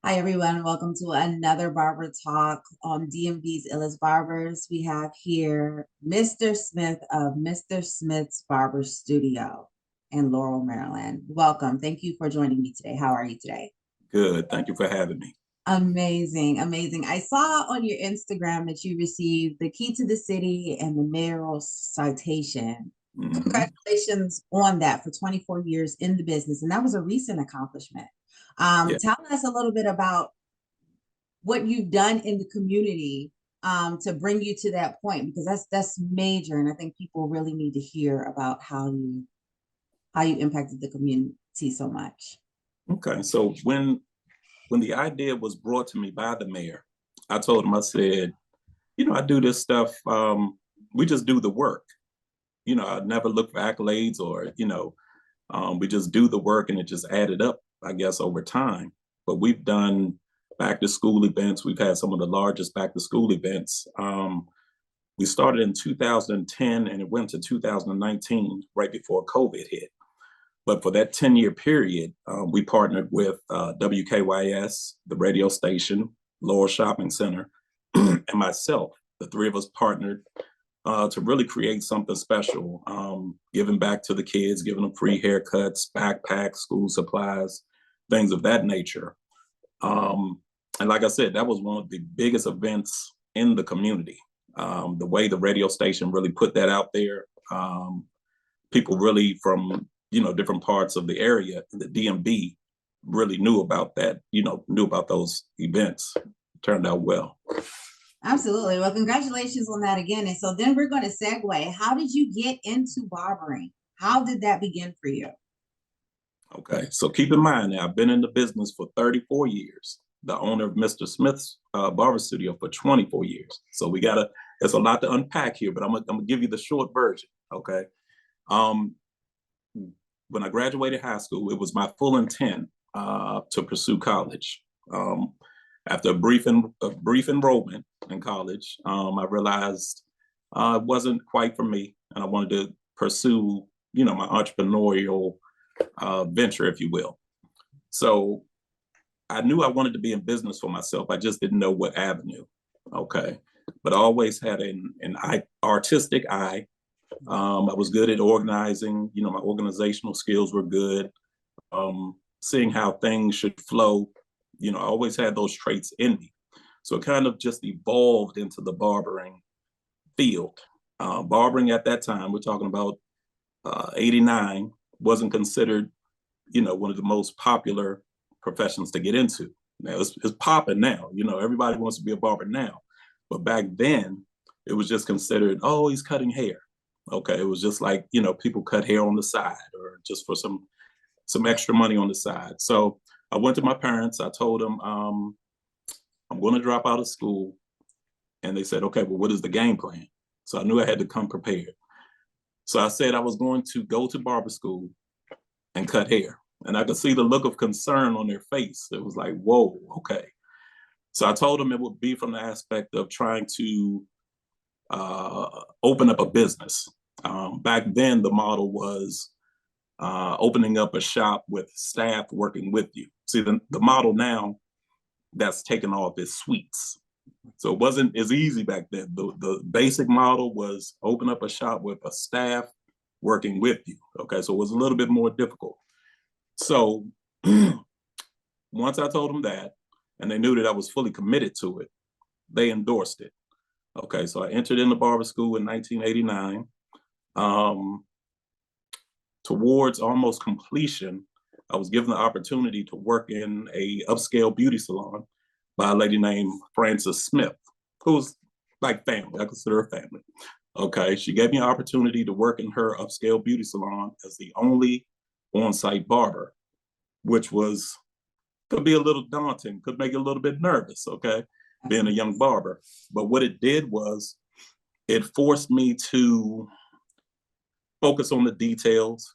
Hi, everyone. Welcome to another Barber Talk on DMV's Illest Barbers. We have here Mr. Smith of Mr. Smith's Barber Studio in Laurel, Maryland. Welcome. Thank you for joining me today. How are you today? Good. Thank you for having me. Amazing, amazing. I saw on your Instagram that you received the key to the city and the mayoral citation. hmm Congratulations on that for 24 years in the business. And that was a recent accomplishment. Yeah. Tell us a little bit about what you've done in the community to bring you to that point, because that's major, and I think people really need to hear about how you impacted the community so much. Okay. So when the idea was brought to me by the mayor, I told him, I said, I do this stuff. We just do the work. I never look for accolades or, we just do the work and it just added up, I guess, over time. But we've done back to school events. We've had some of the largest back to school events. We started in 2010 and it went to 2019, right before COVID hit. But for that 10-year period, we partnered with WKYS, the radio station, Laurel Shopping Center, and myself. The three of us partnered to really create something special, giving back to the kids, giving them free haircuts, backpacks, school supplies, things of that nature. And like I said, that was one of the biggest events in the community. The way the radio station really put that out there, people really from different parts of the area, the DMV, really knew about that. Knew about those events. Turned out well. Absolutely. Well, congratulations on that again. And so then we're going to segue. How did you get into barbering? How did that begin for you? Okay, so keep in mind now, I've been in the business for 34 years. The owner of Mr. Smith's Barber Studio for 24 years. So there's a lot to unpack here, but I'm gonna give you the short version. Okay. Um, when I graduated high school, it was my full intent to pursue college. After a brief enrollment in college, I realized it wasn't quite for me, and I wanted to pursue, my entrepreneurial venture, if you will. So I knew I wanted to be in business for myself. I just didn't know what avenue. Okay, but I always had an artistic eye. I was good at organizing. My organizational skills were good. Seeing how things should flow. I always had those traits in me. So it kind of just evolved into the barbering field. Barbering at that time, we're talking about 89, wasn't considered, one of the most popular professions to get into. Now it's popping now. Everybody wants to be a barber now. But back then, it was just considered, oh, he's cutting hair. Okay, it was just like, people cut hair on the side or just for some extra money on the side. So I went to my parents. I told them, I'm going to drop out of school. And they said, okay, well, what is the game plan? So I knew I had to come prepared. So I said I was going to go to barber school and cut hair. And I could see the look of concern on their face. It was like, whoa, okay. So I told them it would be from the aspect of trying to open up a business. Back then, the model was opening up a shop with staff working with you. See, the model now that's taken off is suites. So it wasn't as easy back then. The basic model was open up a shop with a staff working with you. Okay, so it was a little bit more difficult. So once I told them that, and they knew that I was fully committed to it, they endorsed it. Okay, so I entered into barber school in 1989. Towards almost completion, I was given the opportunity to work in a upscale beauty salon by a lady named Frances Smith, who's like family. I consider her family. Okay, she gave me an opportunity to work in her upscale beauty salon as the only on-site barber, which could be a little daunting, could make you a little bit nervous, okay, being a young barber. But what it did was it forced me to focus on the details.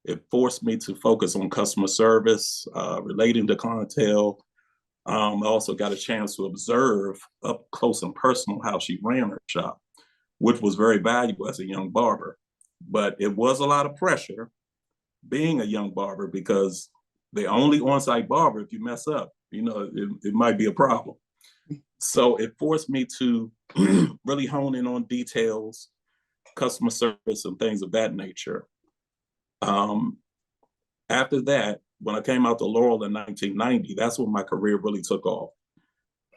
It forced me to focus on customer service, relating to clientele. I also got a chance to observe up close and personal how she ran her shop, which was very valuable as a young barber. But it was a lot of pressure being a young barber because the only on-site barber. If you mess up, it might be a problem. So it forced me to really hone in on details, customer service, and things of that nature. After that, when I came out to Laurel in 1990, that's when my career really took off.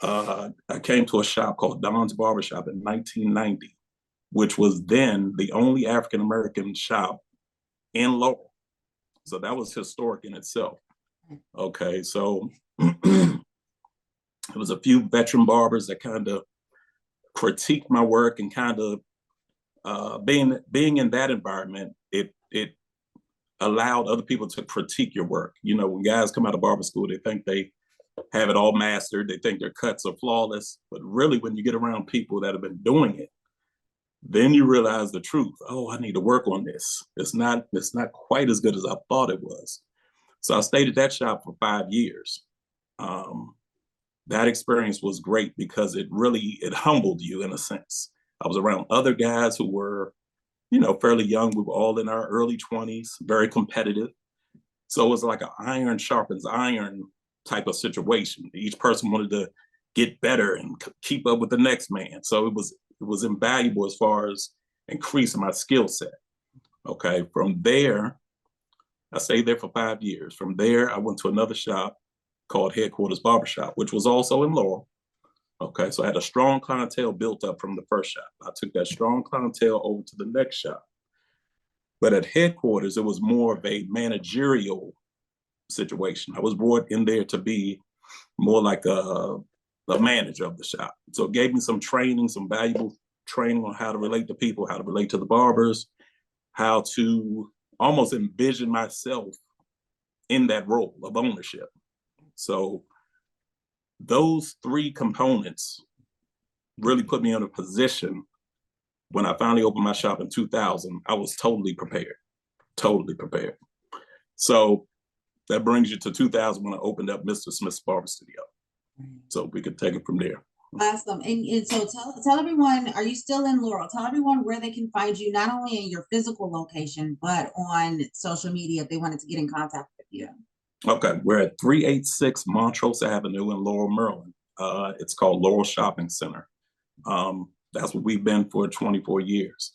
I came to a shop called Don's Barbershop in 1990, which was then the only African-American shop in Laurel. So that was historic in itself. Okay, so it was a few veteran barbers that kind of critiqued my work, and kind of being in that environment, it allowed other people to critique your work. When guys come out of barber school, they think they have it all mastered. They think their cuts are flawless. But really, when you get around people that have been doing it, then you realize the truth. Oh, I need to work on this. It's not quite as good as I thought it was. So I stayed at that shop for 5 years. That experience was great because it humbled you in a sense. I was around other guys who were, fairly young. We were all in our early 20s, very competitive. So it was like an iron sharpens iron type of situation. Each person wanted to get better and keep up with the next man. So it was invaluable as far as increasing my skill set. Okay, from there, I stayed there for 5 years. From there, I went to another shop called Headquarters Barbershop, which was also in Laurel. Okay, so I had a strong clientele built up from the first shop. I took that strong clientele over to the next shop. But at Headquarters, it was more of a managerial situation. I was brought in there to be more like a manager of the shop. So it gave me some training, some valuable training on how to relate to people, how to relate to the barbers, how to almost envision myself in that role of ownership. So those 3 components really put me in a position. When I finally opened my shop in 2000, I was totally prepared. So that brings you to 2000 when I opened up Mr. Smith's Barber Studio. So we could take it from there. Awesome. And so tell everyone, are you still in Laurel? Tell everyone where they can find you, not only in your physical location, but on social media if they wanted to get in contact with you. Okay, we're at 386 Montrose Avenue in Laurel, Maryland. It's called Laurel Shopping Center. That's what we've been for 24 years.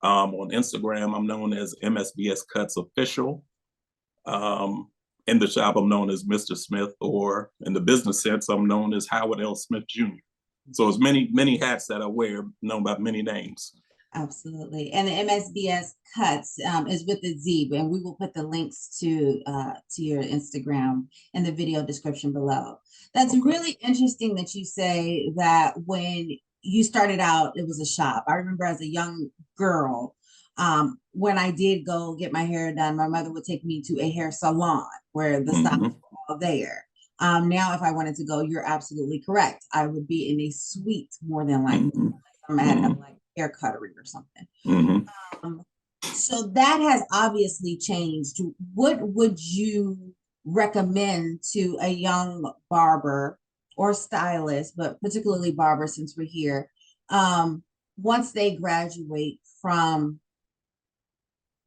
On Instagram, I'm known as MSBS Cuts Official. In the shop, I'm known as Mr. Smith, or in the business sense, I'm known as Howard L. Smith Jr. So it's many hats that I wear, known by many names. Absolutely. And the MSBS Cuts is with the Z, and we will put the links to your Instagram in the video description below. That's really interesting that you say that when you started out, it was a shop. I remember as a young girl, when I did go get my hair done, my mother would take me to a hair salon where the styles were all there. Now, if I wanted to go, you're absolutely correct. I would be in a suite more than likely. I'm at like hair cuttery or something. So that has obviously changed. What would you recommend to a young barber or stylist, but particularly barber since we're here, once they graduate from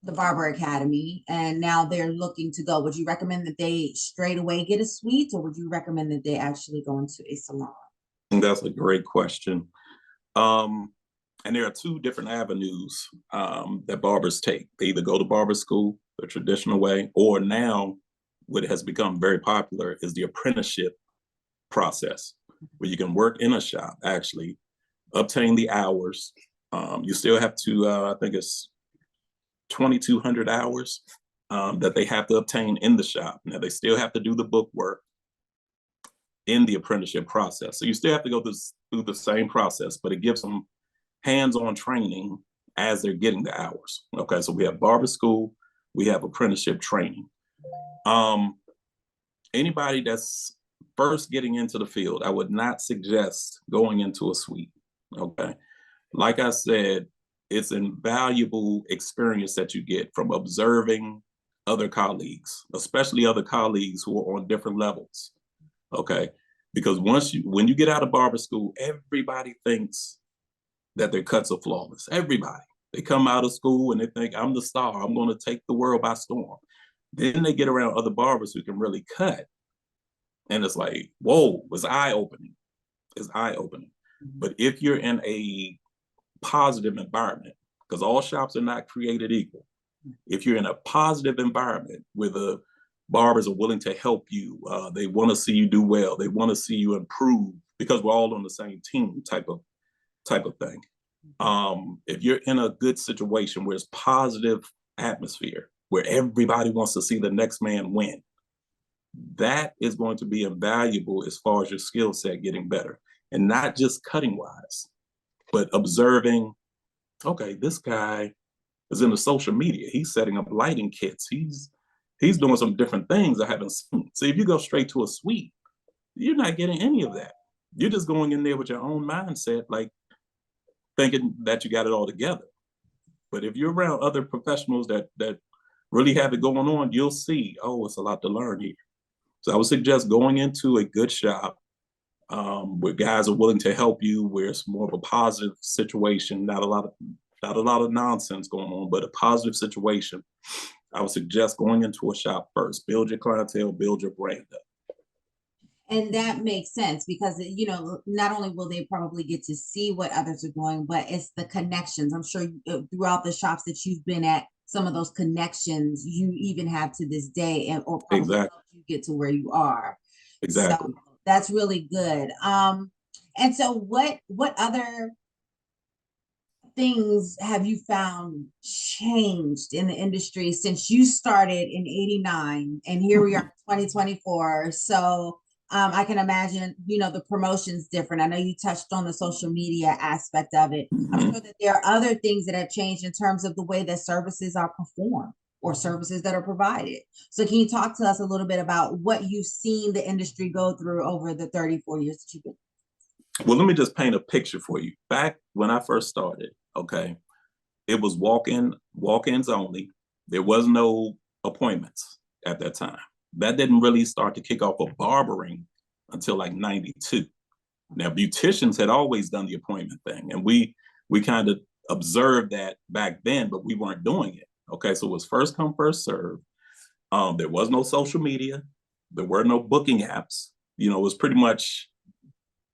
the Barber Academy and now they're looking to go? Would you recommend that they straight away get a suite, or would you recommend that they actually go into a salon? That's a great question. And there are 2 different avenues that barbers take. They either go to barber school the traditional way, or now what has become very popular is the apprenticeship process, where you can work in a shop, actually obtain the hours. You still have to, I think it's 2,200 hours that they have to obtain in the shop. Now, they still have to do the book work in the apprenticeship process. So you still have to go through the same process, but it gives them hands-on training as they're getting the hours. Okay, so we have barber school, we have apprenticeship training. Anybody that's first getting into the field, I would not suggest going into a suite. Okay, like I said, it's an invaluable experience that you get from observing other colleagues, especially other colleagues who are on different levels. Okay, because when you get out of barber school, everybody thinks that their cuts are flawless. Everybody. They come out of school and they think, I'm the star. I'm going to take the world by storm. Then they get around other barbers who can really cut. And it's like, whoa, it's eye-opening. It's eye-opening. But if you're in a positive environment, because all shops are not created equal. If you're in a positive environment where the barbers are willing to help you, they want to see you do well, they want to see you improve, because we're all on the same team type of thing. If you're in a good situation where it's positive atmosphere, where everybody wants to see the next man win, that is going to be invaluable as far as your skill set getting better. And not just cutting wise, but observing, okay, this guy is into social media. He's setting up lighting kits. He's doing some different things I haven't seen. So if you go straight to a suite, you're not getting any of that. You're just going in there with your own mindset, like thinking that you got it all together. But if you're around other professionals that really have it going on, you'll see, oh, it's a lot to learn here. So I would suggest going into a good shop where guys are willing to help you, where it's more of a positive situation, not a lot of nonsense going on, but a positive situation. I would suggest going into a shop first. Build your clientele, build your brand up. And that makes sense because, you know, not only will they probably get to see what others are doing, but it's the connections. I'm sure throughout the shops that you've been at, some of those connections you even have to this day, and or probably Exactly. help you get to where you are. Exactly. So that's really good. And so what other things have you found changed in the industry since you started in 89 and here we are in 2024? So I can imagine, you know, the promotion's different. I know you touched on the social media aspect of it. I'm sure that there are other things that have changed in terms of the way that services are performed or services that are provided. So can you talk to us a little bit about what you've seen the industry go through over the 34 years that you've been? Well, let me just paint a picture for you. Back when I first started, okay, it was walk-ins only. There was no appointments at that time. That didn't really start to kick off of barbering until like 92. Now, beauticians had always done the appointment thing, and we kind of observed that back then, but we weren't doing it. Okay, so it was first come, first serve. There was no social media. There were no booking apps. You know, it was pretty much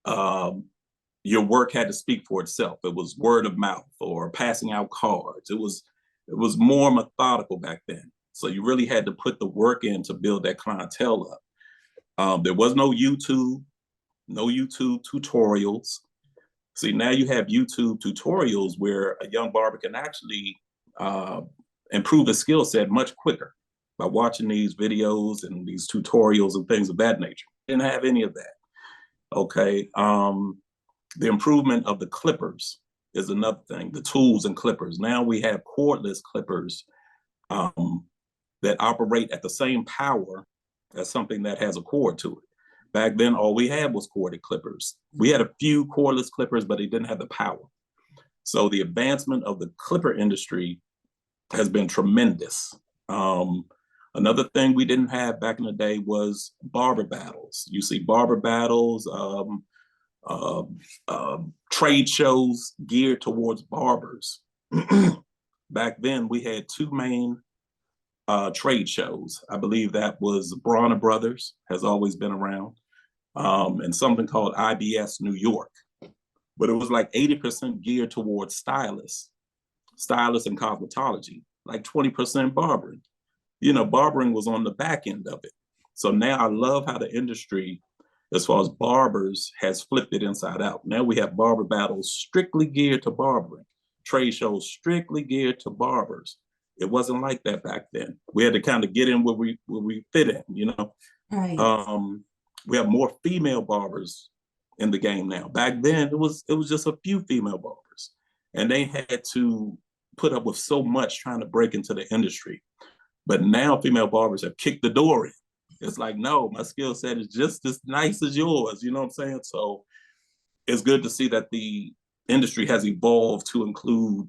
your work had to speak for itself. It was word of mouth or passing out cards. It was more methodical back then. So you really had to put the work in to build that clientele up. There was no YouTube tutorials. See, now you have YouTube tutorials where a young barber can actually improve his skill set much quicker by watching these videos and these tutorials and things of that nature. Didn't have any of that. Okay. The improvement of the clippers is another thing, the tools and clippers. Now we have cordless clippers that operate at the same power as something that has a cord to it. Back then, all we had was corded clippers. We had a few cordless clippers, but they didn't have the power. So the advancement of the clipper industry has been tremendous. Another thing we didn't have back in the day was barber battles. You see barber battles, trade shows geared towards barbers. Back then, we had two main trade shows. I believe that was Bronner Brothers, has always been around, and something called IBS New York. But it was like 80% geared towards stylists and cosmetology, like 20% barbering. You know, barbering was on the back end of it. So now I love how the industry, as far as barbers, has flipped it inside out. Now we have barber battles strictly geared to barbering, trade shows strictly geared to barbers. It wasn't like that back then. We had to kind of get in where we fit in, you know. Right. We have more female barbers in the game now. Back then, it was just a few female barbers, and they had to put up with so much trying to break into the industry. But now female barbers have kicked the door in. It's like, no, my skill set is just as nice as yours. You know what I'm saying? So it's good to see that the industry has evolved to include,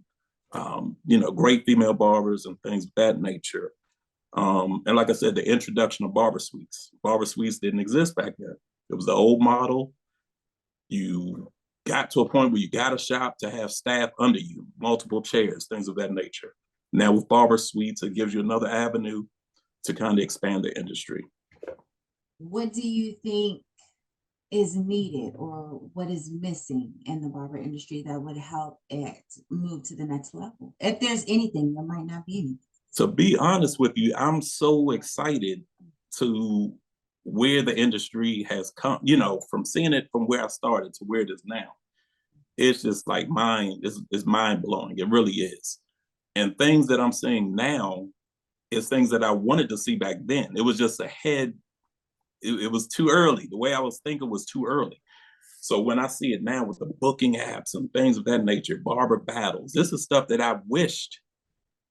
you know, great female barbers and things of that nature. And like I said, the introduction of barber suites. Barber suites didn't exist back then. It was the old model. You got to a point where you got a shop to have staff under you, multiple chairs, things of that nature. Now with barber suites, it gives you another avenue to kind of expand the industry. What do you think is needed or what is missing in the barber industry that would help it move to the next level? If there's anything, there might not be anything. To be honest with you, I'm so excited to where the industry has come, you know, from seeing it from where I started to where it is now. It's just like it's mind blowing. It really is. And things that I'm seeing now is things that I wanted to see back then. It was just ahead. It was too early. The way I was thinking was too early. So when I see it now with the booking apps and things of that nature, barber battles, this is stuff that I wished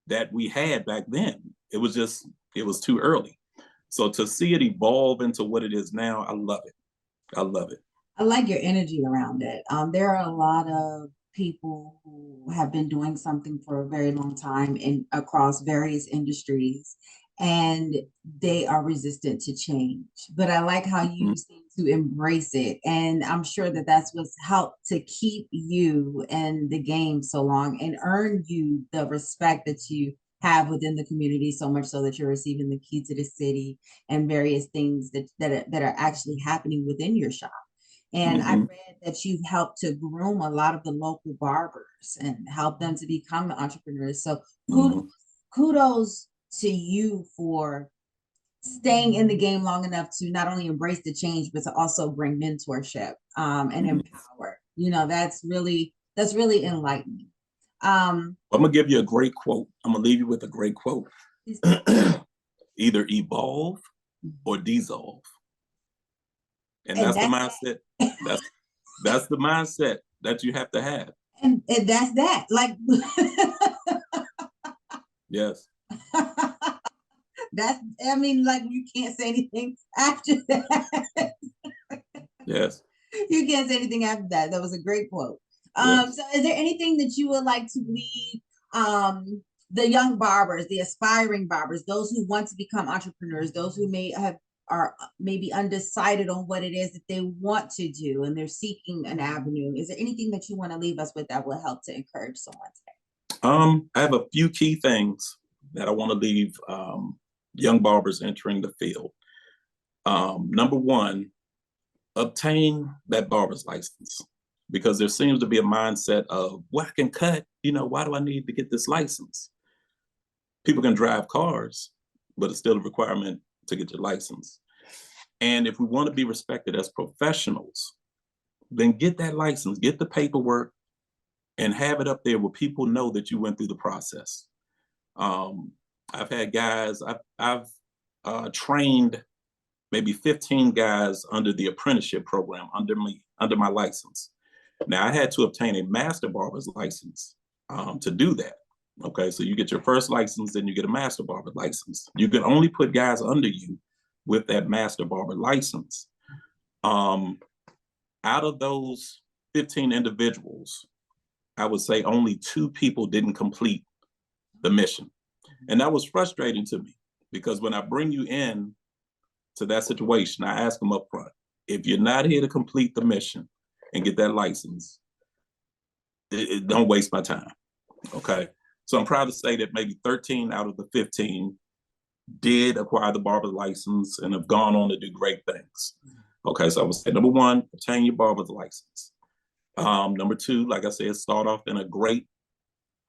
that we had back then. It was too early. So to see it evolve into what it is now, I love it. I love it. I like your energy around it. There are a lot of people who have been doing something for a very long time in across various industries, and they are resistant to change. But I like how you seem to embrace it, and I'm sure that that's what's helped to keep you in the game so long and earn you the respect that you have within the community, so much so that you're receiving the key to the city and various things that are actually happening within your shop. And I read that you've helped to groom a lot of the local barbers and help them to become entrepreneurs. So kudos to you for staying in the game long enough to not only embrace the change, but to also bring mentorship and empower. You know, that's really enlightening. I'm gonna give you a great quote. I'm gonna leave you with a great quote. Either evolve or dissolve. And that's the mindset. That's the mindset that you have to have. And that's that. Like yes. That's, I mean, like you can't say anything after that. Yes. You can't say anything after that. That was a great quote. Yes. So is there anything that you would like to leave the young barbers, the aspiring barbers, those who want to become entrepreneurs, those who are maybe undecided on what it is that they want to do and they're seeking an avenue? Is there anything that you want to leave us with that will help to encourage someone today? I have a few key things that I want to leave young barbers entering the field. Number one, obtain that barber's license, because there seems to be a mindset of, well, I can cut, you know, why do I need to get this license? People can drive cars, but it's still a requirement to get your license. And if we want to be respected as professionals, then get that license, get the paperwork, and have it up there where people know that you went through the process. I've had guys, I've trained maybe 15 guys under the apprenticeship program under my license. Now I had to obtain a master barber's license to do that. Okay, so you get your first license, then you get a master barber license. You can only put guys under you with that master barber license. Out of those 15 individuals, I would say only 2 people didn't complete the mission. And that was frustrating to me, because when I bring you in to that situation, I ask them up front, if you're not here to complete the mission and get that license, don't waste my time, okay? So I'm proud to say that maybe 13 out of the 15 did acquire the barber license and have gone on to do great things. Okay, so I would say number one, obtain your barber's license. Number two, like I said, start off in a great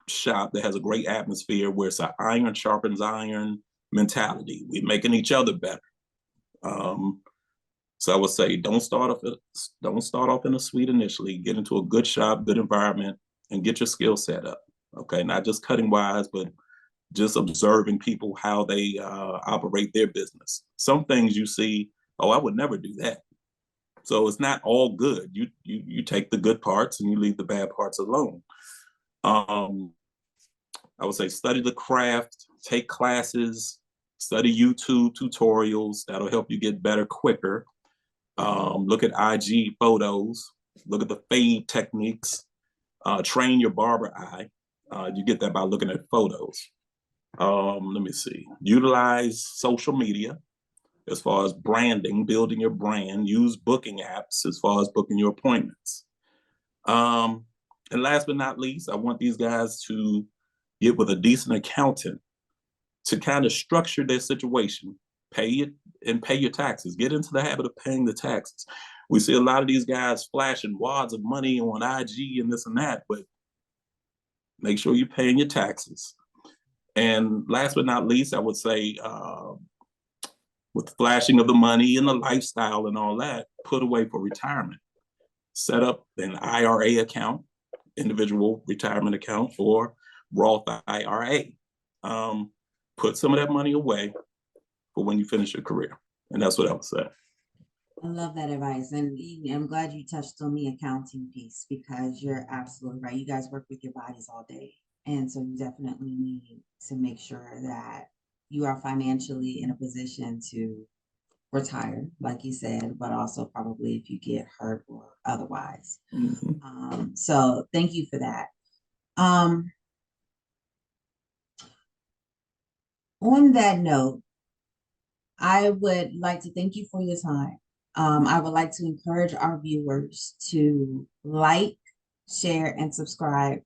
shop that has a great atmosphere where it's an iron sharpens iron mentality. We're making each other better. So I would say don't start off in a suite initially. Get into a good shop, good environment, and get your skill set up. Okay, not just cutting wise, but just observing people, how they operate their business. Some things you see, oh, I would never do that. So it's not all good. You take the good parts and you leave the bad parts alone. I would say study the craft, take classes, study YouTube tutorials. That'll help you get better quicker. Look at IG photos, look at the fade techniques, train your barber eye. You get that by looking at photos. Let me see. Utilize social media as far as branding, building your brand. Use booking apps as far as booking your appointments. And last but not least, I want these guys to get with a decent accountant to kind of structure their situation, pay it and pay your taxes. Get into the habit of paying the taxes. We see a lot of these guys flashing wads of money on IG and this and that, but make sure you're paying your taxes. And last but not least, I would say, with the flashing of the money and the lifestyle and all that, put away for retirement. Set up an IRA account, individual retirement account, or Roth IRA. Put some of that money away for when you finish your career. And that's what I would say. I love that advice. And I'm glad you touched on the accounting piece, because you're absolutely right. You guys work with your bodies all day. And so you definitely need to make sure that you are financially in a position to retire, like you said, but also probably if you get hurt or otherwise. So thank you for that. On that note, I would like to thank you for your time. I would like to encourage our viewers to like, share, and subscribe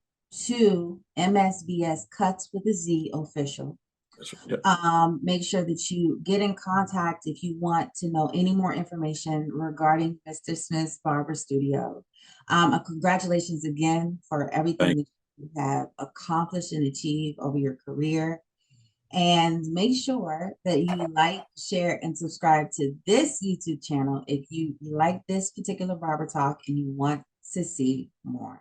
to MSBS Cuts with a Z official. Yep. Make sure that you get in contact if you want to know any more information regarding Mr. Smith's Barber Studio. Congratulations again for everything that you have accomplished and achieved over your career. And make sure that you like, share, and subscribe to this YouTube channel if you like this particular barber talk and you want to see more.